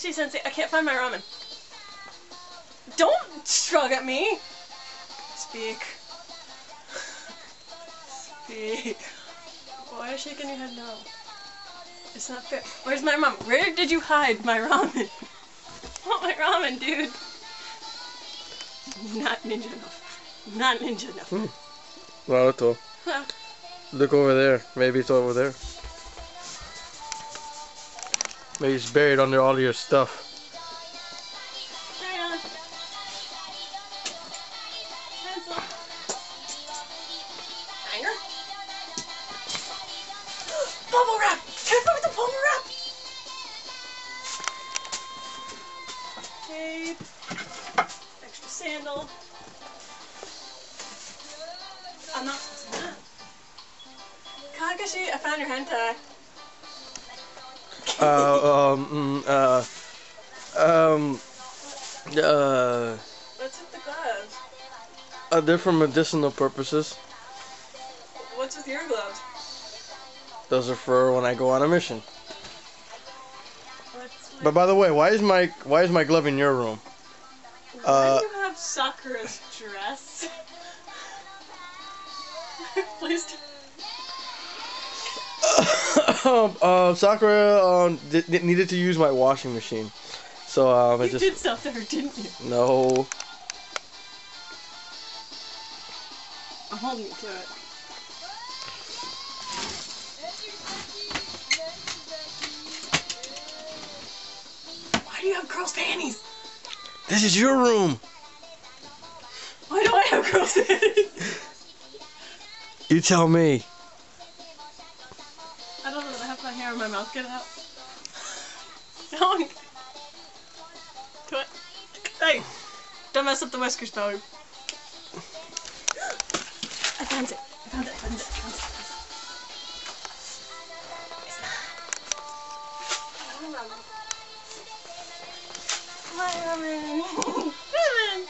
Kakashi Sensei, I can't find my ramen. Don't shrug at me! Speak. Speak. Why are you shaking your head no? It's not fair. Where's my ramen? Where did you hide my ramen? I want my ramen, dude. Not ninja enough. Not ninja enough. Naruto. Huh. Look over there. Maybe it's over there. Maybe it's buried under all of your stuff. Hang on. Pencil. Hanger. Bubble wrap! Careful with the bubble wrap! Tape. Extra sandal. I'm not supposed to know. Kakashi, I found your hentai. What's with the gloves? They're for medicinal purposes. What's with your gloves? Those are for when I go on a mission. What's with... But by the way, why is my glove in your room? Why do you have Sakura's dress? Please do. Sakura needed to use my washing machine, so I You did stuff to her, didn't you? No. I'm holding you to it. Why do you have girls' panties? This is your room. Why do I have girls' panties? You tell me. I don't know. I have my hair in my mouth. Get it out. Don't. Do it. Hey, don't mess up the whiskers, Bowie. I found it. I found it. I found it. I found it. My ramen. Ramen.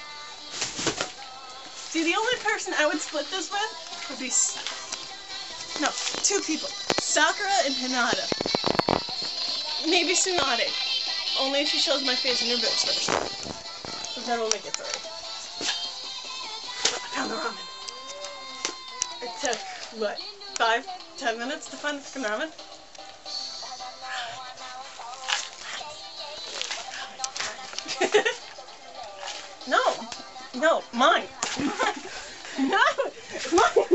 See, the only person I would split this with would be no, two people. Sakura and Hinata. Maybe Tsunade. Only if she shows my face in her boobs first. But then we'll make it three. I found the ramen. It took, what, 5-10 minutes to find the fucking ramen? No, mine. No, mine.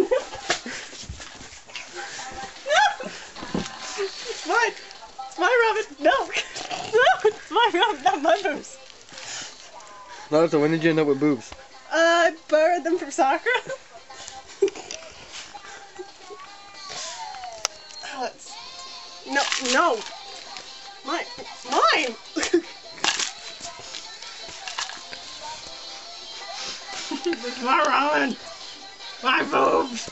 Mine! It's my ramen! No! No! It's my ramen, not my boobs! Naruto, when did you end up with boobs? I borrowed them from Sakura. No! Mine! Mine! It's my ramen! My boobs!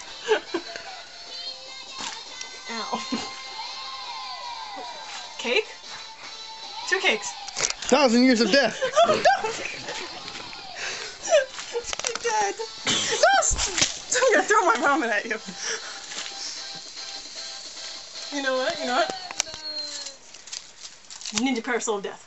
Ow. Cake? 2 cakes. 1,000 years of death. Oh no! You're dead. I'm gonna throw my ramen at you. You know what? You know what? Ninja Parasol of Death.